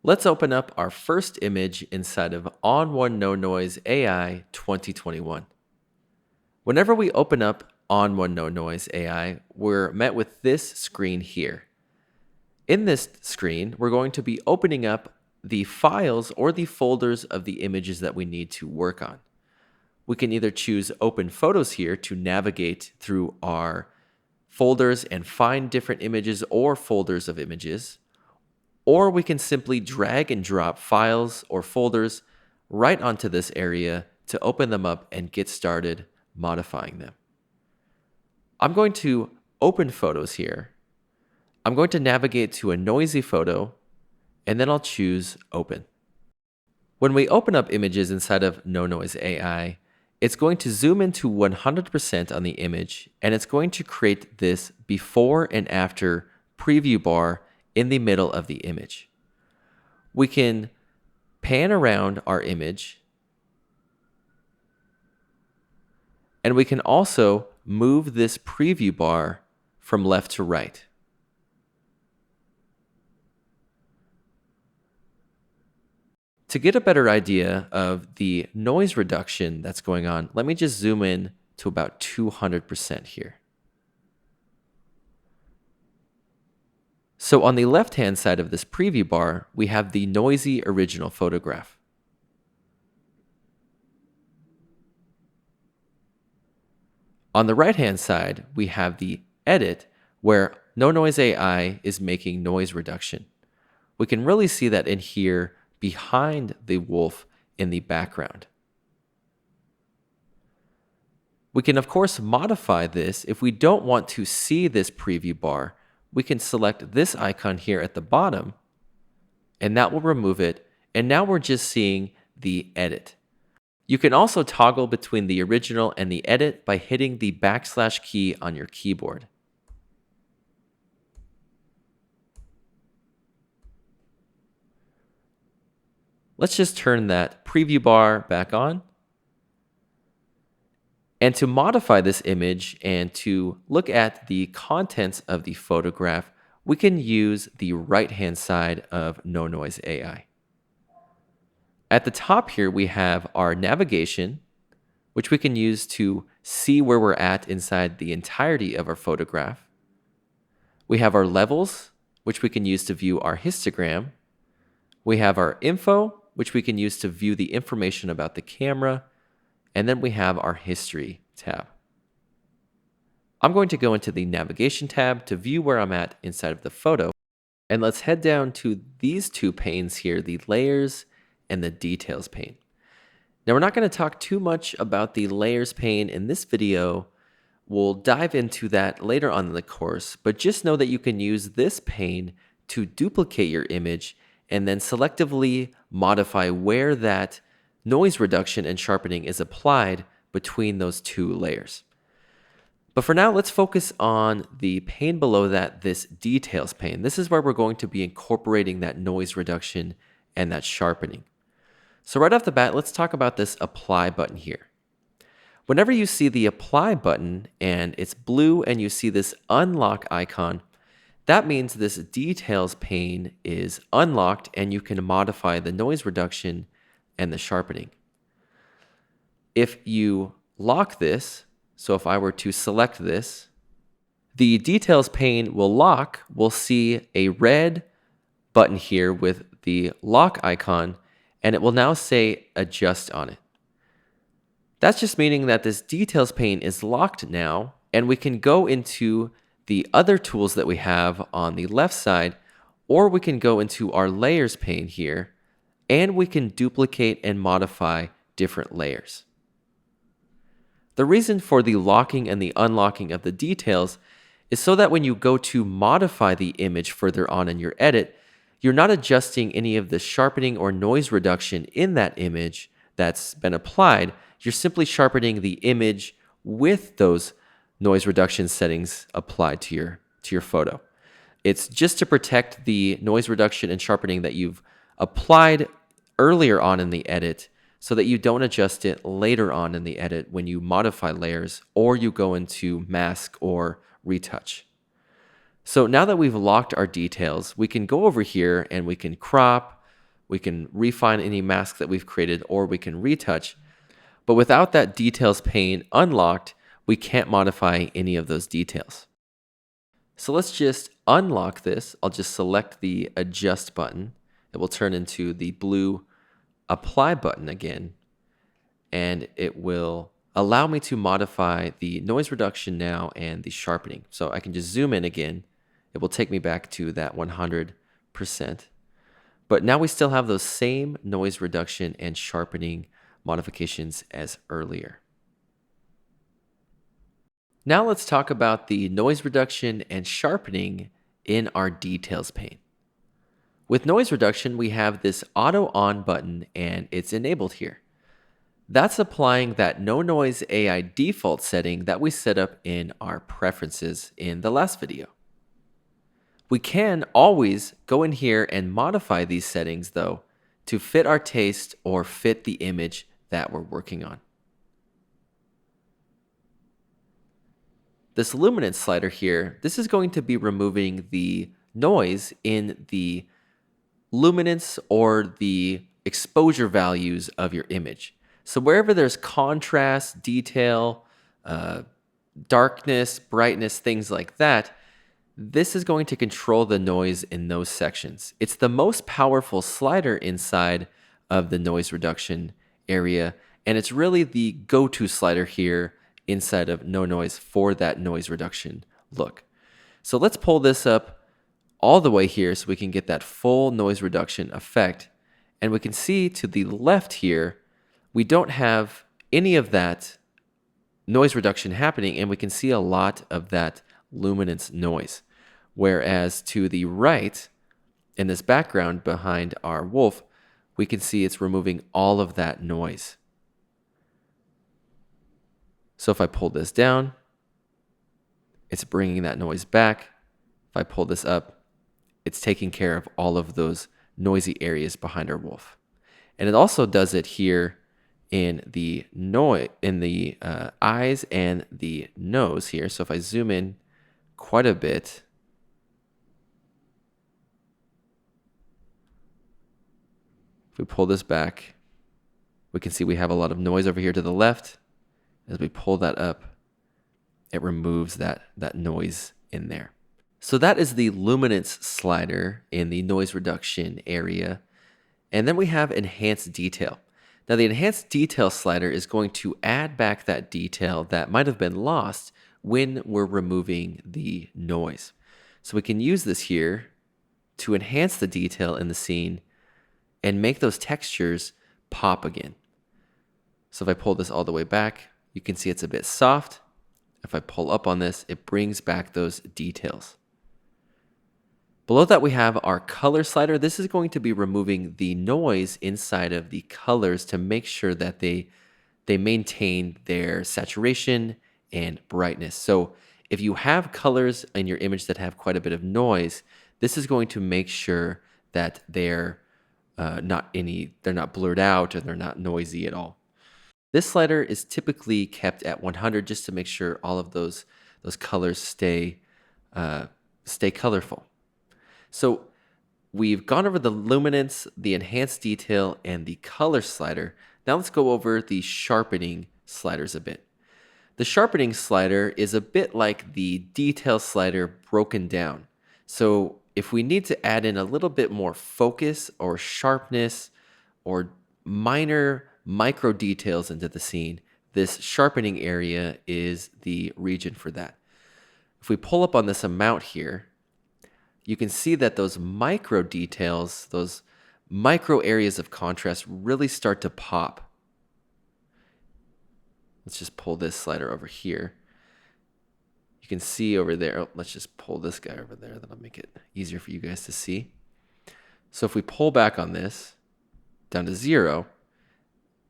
Let's open up our first image inside of ON1 NoNoise AI 2021. Whenever we open up ON1 NoNoise AI, we're met with this screen here. In this screen, we're going to be opening up the files or the folders of the images that we need to work on. We can either choose Open Photos here to navigate through our folders and find different images or folders of images, or we can simply drag and drop files or folders right onto this area to open them up and get started modifying them. I'm going to open photos here. I'm going to navigate to a noisy photo, and then I'll choose Open. When we open up images inside of NoNoise AI, it's going to zoom into 100% on the image, and it's going to create this before and after preview bar in the middle of the image. We can pan around our image, and we can also move this preview bar from left to right. To get a better idea of the noise reduction that's going on, let me just zoom in to about 200% here. So on the left-hand side of this preview bar, we have the noisy original photograph. On the right-hand side, we have the edit, where NoNoise AI is making noise reduction. We can really see that in here behind the wolf in the background. We can, of course, modify this. If we don't want to see this preview bar, we can select this icon here at the bottom, and that will remove it. And now we're just seeing the edit. You can also toggle between the original and the edit by hitting the # key on your keyboard. Let's just turn that preview bar back on. And to modify this image and to look at the contents of the photograph, we can use the right-hand side of NoNoise AI. At the top here, we have our navigation, which we can use to see where we're at inside the entirety of our photograph. We have our levels, which we can use to view our histogram. We have our info, which we can use to view the information about the camera. And then we have our history tab. I'm going to go into the navigation tab to view where I'm at inside of the photo. And let's head down to these two panes here, the layers and the details pane. Now, we're not going to talk too much about the layers pane in this video. We'll dive into that later on in the course, but just know that you can use this pane to duplicate your image and then selectively modify where that noise reduction and sharpening is applied between those two layers. But for now, let's focus on the pane below that, this details pane. This is where we're going to be incorporating that noise reduction and that sharpening. So right off the bat, let's talk about this apply button here. Whenever you see the apply button and it's blue and you see this unlock icon, that means this details pane is unlocked and you can modify the noise reduction and the sharpening. If you lock this, so if I were to select this, the details pane will lock. We'll see a red button here with the lock icon, and it will now say adjust on it. That's just meaning that this details pane is locked now, and we can go into the other tools that we have on the left side, or we can go into our layers pane here, and we can duplicate and modify different layers. The reason for the locking and the unlocking of the details is so that when you go to modify the image further on in your edit, you're not adjusting any of the sharpening or noise reduction in that image that's been applied. You're simply sharpening the image with those noise reduction settings applied to your photo. It's just to protect the noise reduction and sharpening that you've applied earlier on in the edit so that you don't adjust it later on in the edit when you modify layers or you go into mask or retouch. So now that we've locked our details, we can go over here and we can crop, We can refine any mask that we've created, or we can retouch. But without that details pane unlocked, we can't modify any of those details. So let's just unlock this. I'll just select the adjust button. It will turn into the blue apply button again, and it will allow me to modify the noise reduction now and the sharpening. So I can just zoom in again. It will take me back to that 100%. But now we still have those same noise reduction and sharpening modifications as earlier. Now let's talk about the noise reduction and sharpening in our details pane. With noise reduction, we have this auto on button and it's enabled here. That's applying that NoNoise AI default setting that we set up in our preferences in the last video. We can always go in here and modify these settings though to fit our taste or fit the image that we're working on. This luminance slider here, this is going to be removing the noise in the luminance or the exposure values of your image. So wherever there's contrast, detail, darkness, brightness, things like that, this is going to control the noise in those sections. It's the most powerful slider inside of the noise reduction area, and it's really the go-to slider here inside of NoNoise for that noise reduction look. So let's pull this up all the way here so we can get that full noise reduction effect. And we can see to the left here, we don't have any of that noise reduction happening, and we can see a lot of that luminance noise. Whereas to the right, in this background behind our wolf, we can see it's removing all of that noise. So if I pull this down, it's bringing that noise back. If I pull this up, it's taking care of all of those noisy areas behind our wolf. And it also does it here in the eyes and the nose here. So if I zoom in quite a bit, if we pull this back, we can see we have a lot of noise over here to the left. As we pull that up, it removes that noise in there. So that is the luminance slider in the noise reduction area. And then we have enhanced detail. Now the enhanced detail slider is going to add back that detail that might have been lost when we're removing the noise. So we can use this here to enhance the detail in the scene and make those textures pop again. So if I pull this all the way back, you can see it's a bit soft. If I pull up on this, it brings back those details. Below that, we have our color slider. This is going to be removing the noise inside of the colors to make sure that they maintain their saturation and brightness. So if you have colors in your image that have quite a bit of noise, this is going to make sure that they're not blurred out and they're not noisy at all. This slider is typically kept at 100 just to make sure all of those colors stay colorful. So we've gone over the luminance, the enhanced detail, and the color slider. Now let's go over the sharpening sliders a bit. The sharpening slider is a bit like the detail slider broken down. So if we need to add in a little bit more focus or sharpness or minor micro details into the scene, this sharpening area is the region for that. If we pull up on this amount here, you can see that those micro details, those micro areas of contrast really start to pop. Let's just pull this slider over here. You can see over there, let's just pull this guy over there. That'll make it easier for you guys to see. So if we pull back on this down to 0,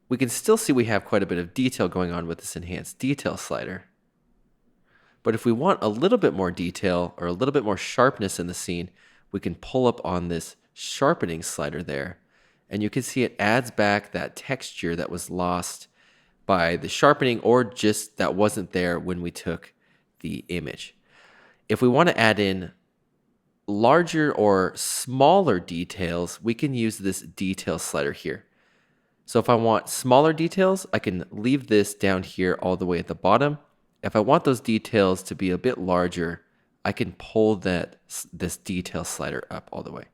we can still see we have quite a bit of detail going on with this enhanced detail slider. But if we want a little bit more detail or a little bit more sharpness in the scene, we can pull up on this sharpening slider there. And you can see it adds back that texture that was lost by the sharpening or just that wasn't there when we took the image. If we want to add in larger or smaller details, we can use this detail slider here. So if I want smaller details, I can leave this down here all the way at the bottom. If I want those details to be a bit larger, I can pull this detail slider up all the way.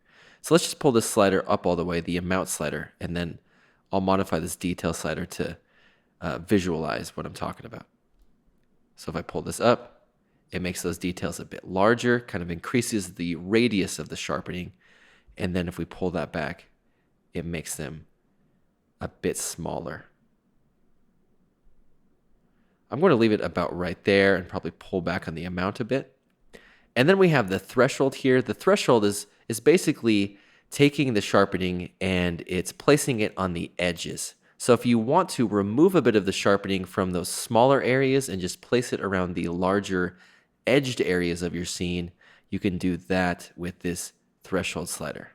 So let's just pull this slider up all the way, the amount slider, and then I'll modify this detail slider to visualize what I'm talking about. So if I pull this up, it makes those details a bit larger, kind of increases the radius of the sharpening. And then if we pull that back, it makes them a bit smaller. I'm going to leave it about right there and probably pull back on the amount a bit. And then we have the threshold here. The threshold is basically taking the sharpening and it's placing it on the edges. So if you want to remove a bit of the sharpening from those smaller areas and just place it around the larger edged areas of your scene, you can do that with this threshold slider.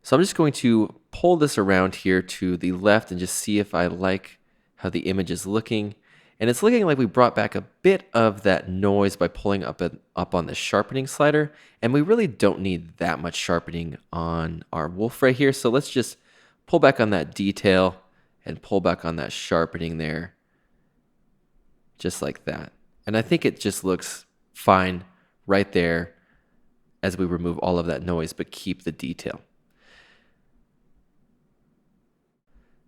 So I'm just going to pull this around here to the left and just see if I like how the image is looking. And it's looking like we brought back a bit of that noise by pulling up on the sharpening slider. And we really don't need that much sharpening on our wolf right here. So let's just pull back on that detail and pull back on that sharpening there. Just like that. And I think it just looks fine right there as we remove all of that noise, but keep the detail.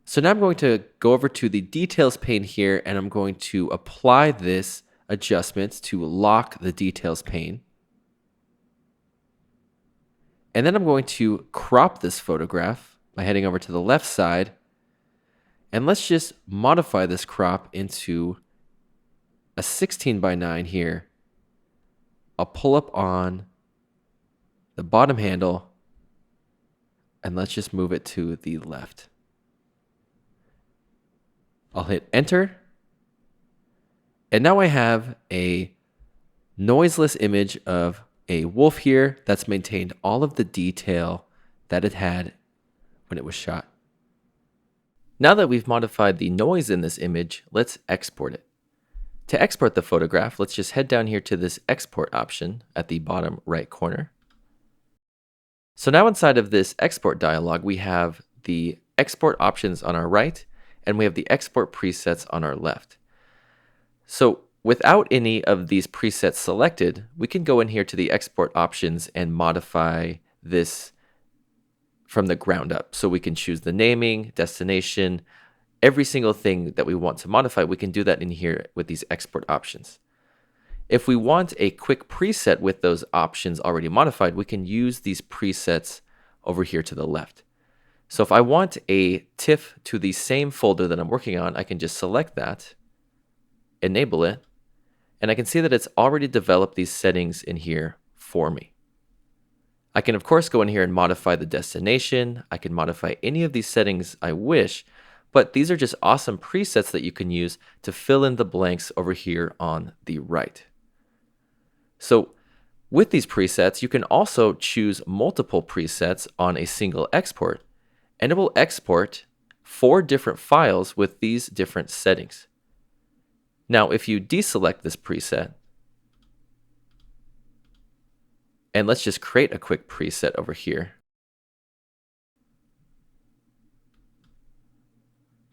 So now I'm going to go over to the details pane here and I'm going to apply this adjustment to lock the details pane. And then I'm going to crop this photograph by heading over to the left side. And let's just modify this crop into a 16:9 here. I'll pull up on the bottom handle and let's just move it to the left. I'll hit enter. And now I have a noiseless image of a wolf here that's maintained all of the detail that it had when it was shot. Now that we've modified the noise in this image, let's export it. To export the photograph, let's just head down here to this export option at the bottom right corner. So now inside of this export dialog, we have the export options on our right, and we have the export presets on our left. So without any of these presets selected, we can go in here to the export options and modify this from the ground up. So we can choose the naming, destination, every single thing that we want to modify, we can do that in here with these export options. If we want a quick preset with those options already modified, we can use these presets over here to the left. So if I want a TIFF to the same folder that I'm working on, I can just select that, enable it, and I can see that it's already developed these settings in here for me. I can of course go in here and modify the destination. I can modify any of these settings I wish, but these are just awesome presets that you can use to fill in the blanks over here on the right. So with these presets, you can also choose multiple presets on a single export, and it will export 4 different files with these different settings. Now, if you deselect this preset, and let's just create a quick preset over here,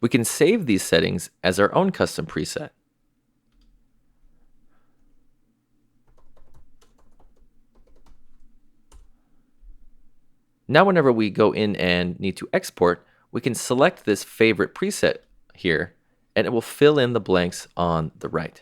we can save these settings as our own custom preset. Now whenever we go in and need to export, we can select this favorite preset here, and it will fill in the blanks on the right.